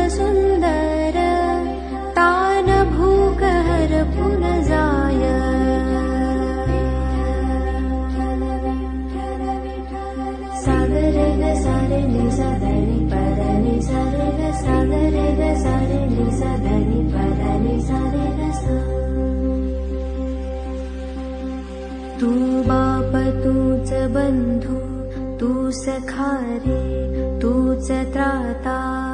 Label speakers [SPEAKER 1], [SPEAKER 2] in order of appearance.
[SPEAKER 1] सुन्दर तान भूकहर पुनजाय सागरे ग सारे नि सदनि पदनि सारे ग सागरे ग सारे नि सदनि पदनि सारे ग सा तू बाप तूच बंधू तू सखा रे तूच त्राता